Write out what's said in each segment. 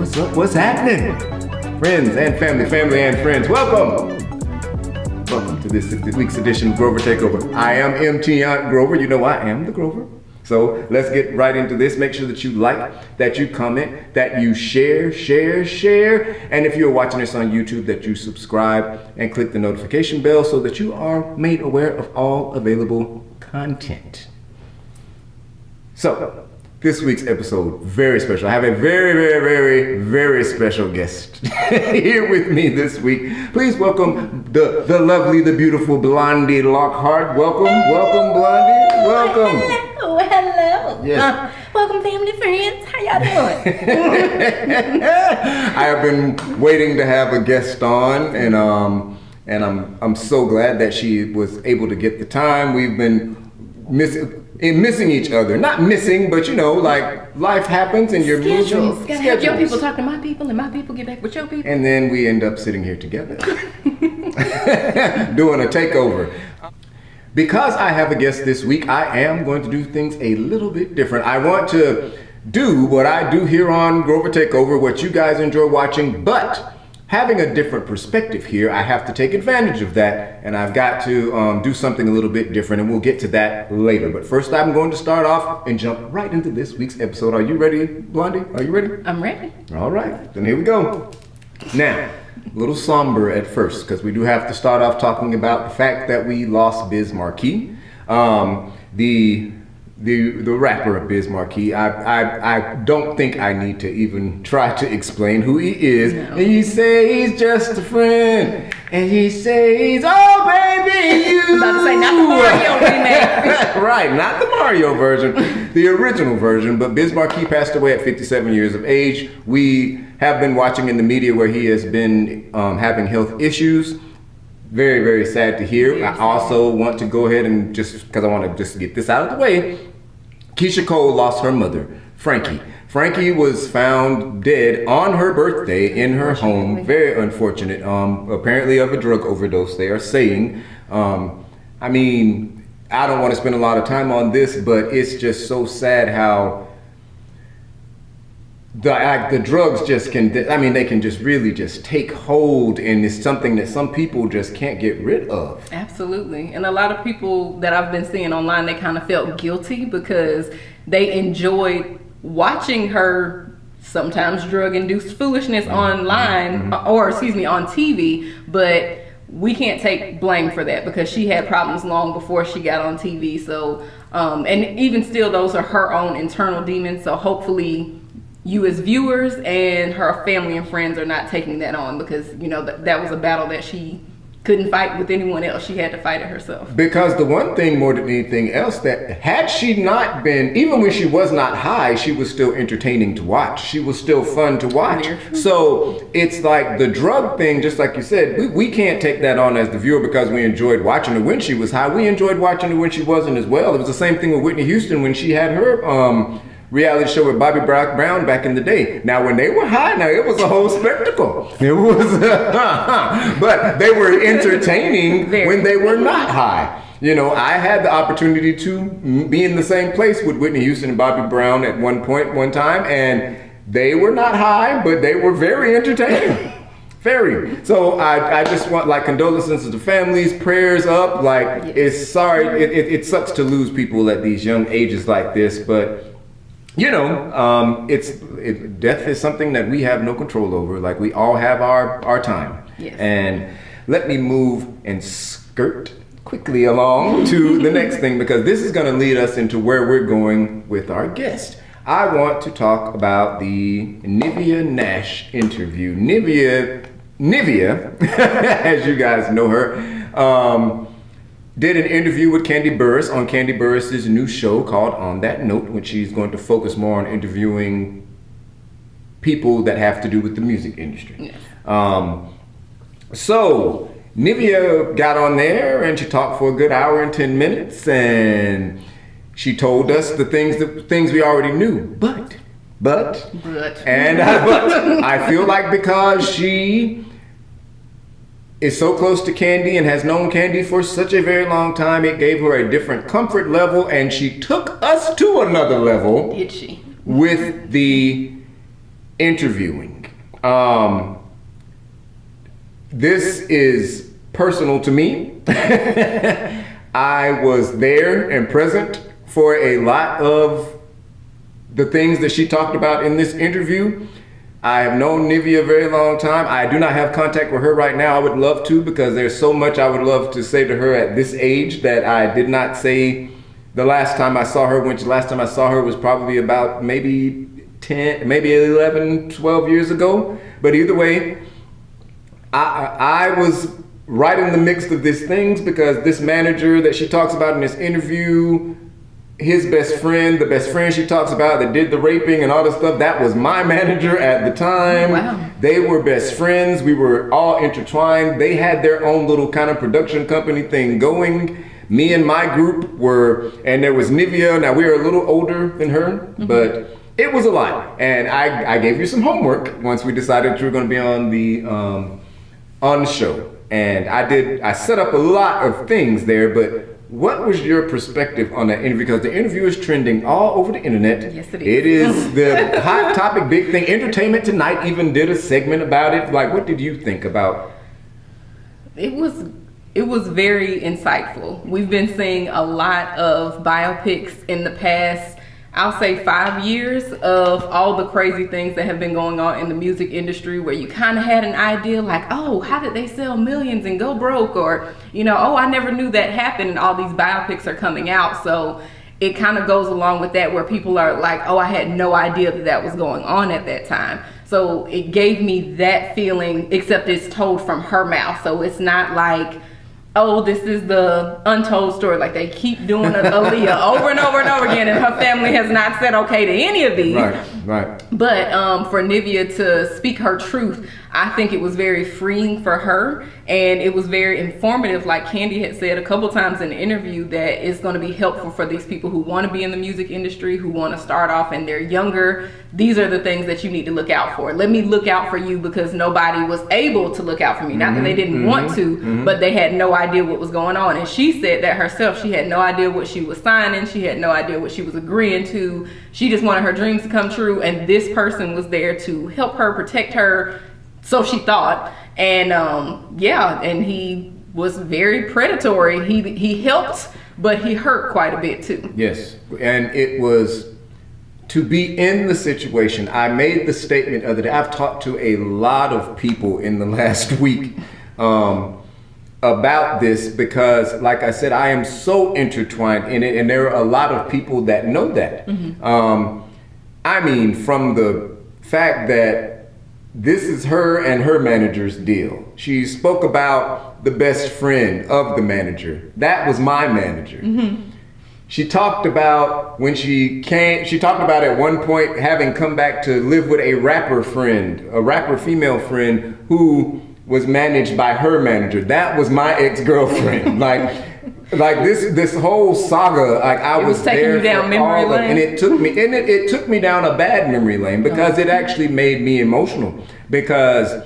What's up? What's happening? Friends and family and friends, welcome! Welcome to this week's edition of Grover Takeover. I am MT Aunt Grover. You know I am the Grover. So let's get right into this. Make sure that you like, that you comment, that you share. And if you're watching this on YouTube, that you subscribe and click the notification bell so that you are made aware of all available content. So, this week's episode, very special. I have a very special guest here with me this week. Please welcome the lovely, the beautiful Blondie Lockhart. Welcome, Blondie. Welcome. Hello. Yes. Welcome, family, friends. How y'all doing? I have been waiting to have a guest on, and I'm so glad that she was able to get the time. We've been missing each other. Not missing, but you know, like life happens and you're Schedules. moving. Gotta have your people talk to my people and my people get back with your people. And then we end up sitting here together doing a takeover. Because I have a guest this week, I am going to do things a little bit different. I want to do what I do here on Grover Takeover, what you guys enjoy watching, but having a different perspective here, I have to take advantage of that, and I've got to do something a little bit different, and we'll get to that later. But first, I'm going to start off and jump right into this week's episode. Are you ready, Blondie? Are you ready? I'm ready. All right, then here we go. Now, a little somber at first, because we do have to start off talking about the fact that we lost BIZ MARKIE, the rapper of BIZ MARKIE. I don't think I need to even try to explain who he is. No. And you say he's just a friend, and he says, "Oh baby, you." I'm about to say, not the Mario remake. Right, not the Mario version, the original version. But BIZ MARKIE passed away at 57 years of age. We have been watching in the media where he has been having health issues. Very sad to hear. I also want to go ahead and just, because I want to just get this out of the way, Keyshiia Cole lost her mother, Frankie. Frankie was found dead on her birthday in her home. Very unfortunate. Apparently of a drug overdose, they are saying. I mean, I don't want to spend a lot of time on this, but it's just so sad how the drugs just can, I mean, they can just really just take hold, and it's something that some people just can't get rid of. Absolutely. And a lot of people that I've been seeing online, they kind of felt guilty because they enjoyed watching her sometimes drug-induced foolishness online, or excuse me, on TV, but we can't take blame for that because she had problems long before she got on TV. So, and even still, those are her own internal demons. So hopefully you as viewers and her family and friends are not taking that on, because you know that was a battle that she couldn't fight with anyone else. She had to fight it herself. Because the one thing more than anything else, that had she not been, even when she was not high, she was still entertaining to watch. She was still fun to watch. So it's like the drug thing, just like you said, we can't take that on as the viewer because we enjoyed watching her when she was high. We enjoyed watching her when she wasn't as well. It was the same thing with Whitney Houston when she had her reality show with Bobby Brown back in the day. Now, when they were high, now it was a whole spectacle. It was, but they were entertaining when they were not high. You know, I had the opportunity to be in the same place with Whitney Houston and Bobby Brown at one time, and they were not high, but they were very entertaining. Very. So I just want, like, condolences to the families, prayers up. Like, it's sorry, it sucks to lose people at these young ages like this, but you know, death is something that we have no control over. Like, we all have our time. Yes. And let me move and skirt quickly along to the next thing, because this is going to lead us into where we're going with our guest. I want to talk about the NIVEA Nash interview. NIVEA, as you guys know her, did an interview with Kandi Burress on Kandi Burress's new show called On That Note, which she's going to focus more on interviewing people that have to do with the music industry. Yes. So NIVEA got on there and she talked for a good hour and 10 minutes, and she told us the things we already knew. But I feel like because she is so close to Kandi and has known Kandi for such a very long time, it gave her a different comfort level, and she took us to another level. Did she? With the interviewing. This is personal to me. I was there and present for a lot of the things that she talked about in this interview. I have known NIVEA a very long time. I do not have contact with her right now. I would love to, because there's so much I would love to say to her at this age that I did not say the last time I saw her, which last time I saw her was probably about maybe 10, maybe 11, 12 years ago. But either way, I was right in the mix of these things, because this manager that she talks about in this interview, his best friend, the best friend she talks about that did the raping and all this stuff, that was my manager at the time. Wow. They were best friends. We were all intertwined. They had their own little kind of production company thing going. Me and my group were, and there was NIVEA. Now we were a little older than her, but it was a lot. And I gave you some homework once we decided you were going to be on the show. And I set up a lot of things there, but what was your perspective on that interview? Because the interview is trending all over the internet. Yes, it is. It is the hot topic, big thing. Entertainment Tonight even did a segment about it. Like, what did you think about? It was very insightful. We've been seeing a lot of biopics in the past, I'll say 5 years, of all the crazy things that have been going on in the music industry, where you kind of had an idea like, oh, how did they sell millions and go broke? Or, oh, I never knew that happened, and all these biopics are coming out. So it kind of goes along with that, where people are like, oh, I had no idea that was going on at that time. So it gave me that feeling, except it's told from her mouth. So it's not like, oh, this is the untold story. Like, they keep doing Aaliyah over and over and over again, and her family has not said okay to any of these. Right. But for NIVEA to speak her truth, I think it was very freeing for her, and it was very informative. Like Kandi had said a couple times in the interview, that it's going to be helpful for these people who want to be in the music industry, who want to start off and they're younger. These are the things that you need to look out for. Let me look out for you, because nobody was able to look out for me. Not that they didn't want to, but they had no idea what was going on. And she said that herself. She had no idea what she was signing. She had no idea what she was agreeing to. She just wanted her dreams to come true, and this person was there to help her, protect her, so she thought. And and he was very predatory. He helped, but he hurt quite a bit too. Yes, and it was to be in the situation. I made the statement the other day. I've talked to a lot of people in the last week about this, because, like I said, I am so intertwined in it, and there are a lot of people that know that. I mean, from the fact that this is her and her manager's deal. She spoke about the best friend of the manager. That was my manager. She talked about when she talked about at one point having come back to live with a rapper female friend who was managed by her manager. That was my ex-girlfriend. like this whole saga, like I was taking there you down memory lane. And it took me down a bad memory lane, because it actually made me emotional, because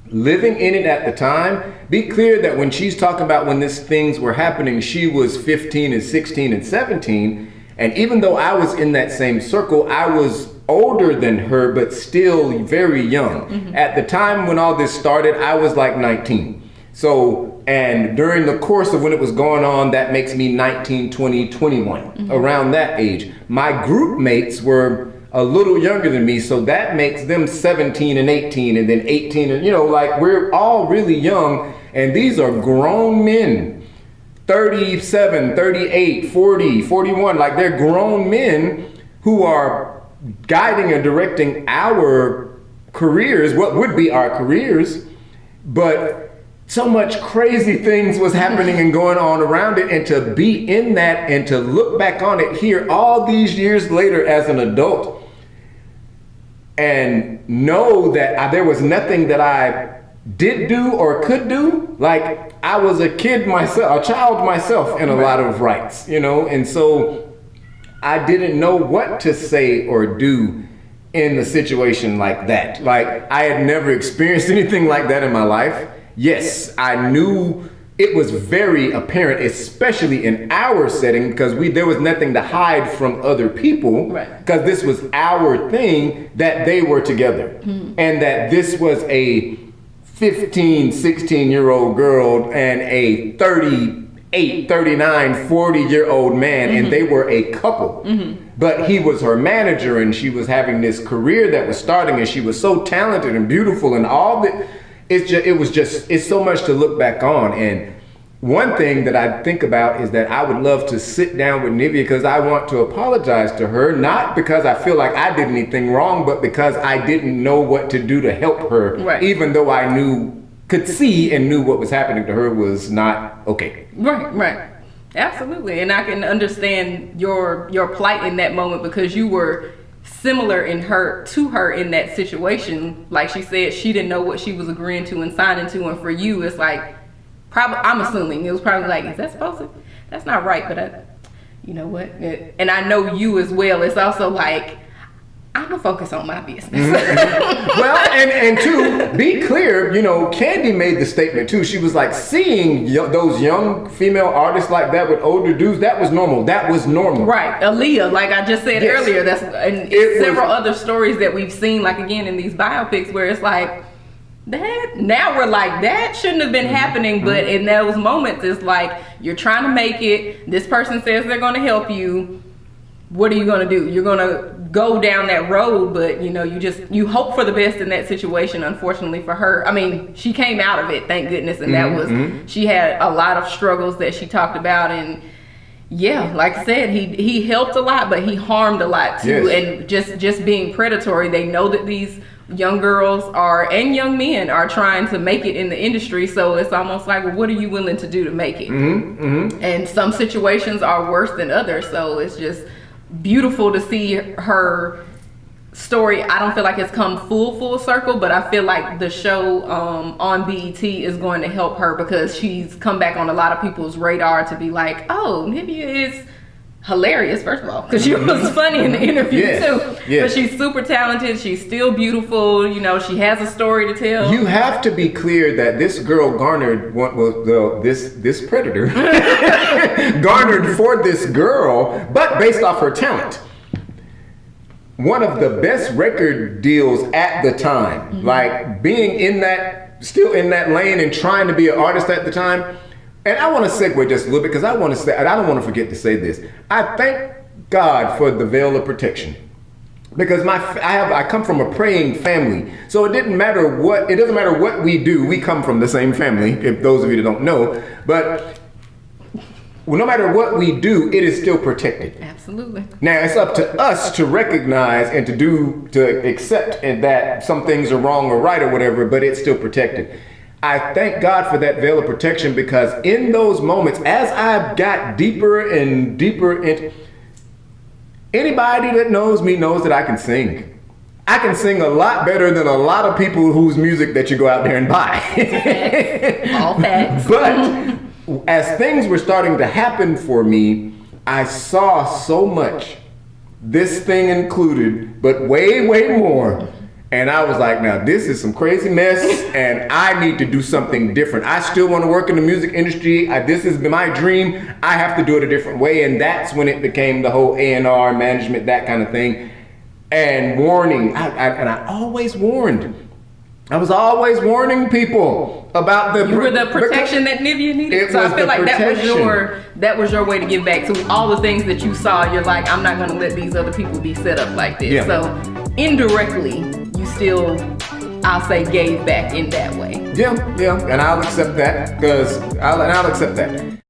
living in it at the time, be clear that when she's talking about when these things were happening, she was 15 and 16 and 17. And even though I was in that same circle, I was older than her, but still very young. At the time when all this started, I was like 19. So, and during the course of when it was going on, that makes me 19, 20, 21, around that age. My group mates were a little younger than me, so that makes them 17 and 18, and then 18, and like, we're all really young, and these are grown men, 37, 38, 40, 41, like they're grown men who are guiding and directing our careers, what would be our careers, but so much crazy things was happening and going on around it, and to be in that and to look back on it here all these years later as an adult and know that there was nothing that I did do or could do. Like, I was a child myself in a lot of rights, and so I didn't know what to say or do in a situation like that. Like, I had never experienced anything like that in my life. Yes, I knew it was very apparent, especially in our setting, because there was nothing to hide from other people, because this was our thing, that they were together. And that this was a 15, 16-year-old girl and a 38, 39, 40-year-old man, and they were a couple. But he was her manager, and she was having this career that was starting, and she was so talented and beautiful, and all that. It's so much to look back on. And one thing that I think about is that I would love to sit down with NIVEA, because I want to apologize to her, not because I feel like I did anything wrong, but because I didn't know what to do to help her, even though I could see and knew what was happening to her was not okay. Right. Absolutely. And I can understand your plight in that moment, because you were similar to her in that situation. Like she said, she didn't know what she was agreeing to and signing to, and for you it's like, I'm assuming it was probably like, is that supposed to, that's not right, but you know what, and I know you as well, it's also like, I'm gonna focus on my business. Well, and to be clear, Kandi made the statement too. She was like, seeing those young female artists like that with older dudes, that was normal. Right, Aaliyah, like I just said earlier, that's and several other stories that we've seen, like again in these biopics, where it's like, now we're like, that shouldn't have been happening, but in those moments it's like, you're trying to make it, this person says they're going to help you, what are you going to do? You're going to go down that road, but you hope for the best in that situation. Unfortunately for her, I mean, she came out of it, thank goodness, and that was, she had a lot of struggles that she talked about, and yeah, like I said, he helped a lot, but he harmed a lot too. And just being predatory. They know that these young girls and young men are trying to make it in the industry, so it's almost like, well, what are you willing to do to make it? And some situations are worse than others, so it's just beautiful to see her story. I don't feel like it's come full circle, but I feel like the show on BET is going to help her, because she's come back on a lot of people's radar to be like, oh, NIVEA is hilarious, first of all, because she was funny in the interview too. But she's super talented, she's still beautiful, she has a story to tell. You have to be clear that this girl garnered this predator garnered for this girl, but based off her talent, one of the best record deals at the time. Like being still in that lane and trying to be an artist at the time. And I want to segue just a little bit, because I don't want to forget to say this. I thank God for the veil of protection, because I come from a praying family, so it doesn't matter what we do. We come from the same family, if those of you that don't know, but no matter what we do, it is still protected. Absolutely. Now it's up to us to recognize and to accept that some things are wrong or right or whatever, but it's still protected. I thank God for that veil of protection, because in those moments, as I got deeper and deeper into, anybody that knows me knows that I can sing. I can sing a lot better than a lot of people whose music that you go out there and buy. All facts. But as things were starting to happen for me, I saw so much, this thing included, but way more. And I was like, now this is some crazy mess, and I need to do something different. I still want to work in the music industry. This has been my dream. I have to do it a different way. And that's when it became the whole A&R management, that kind of thing. And warning, I always warned. I was always warning people about you were the protection that NIVEA needed. So I feel like that was your way to give back to all the things that you saw. You're like, I'm not going to let these other people be set up like this. Yeah. So indirectly, you still, I'll say, gave back in that way. Yeah, and I'll accept that, I'll accept that.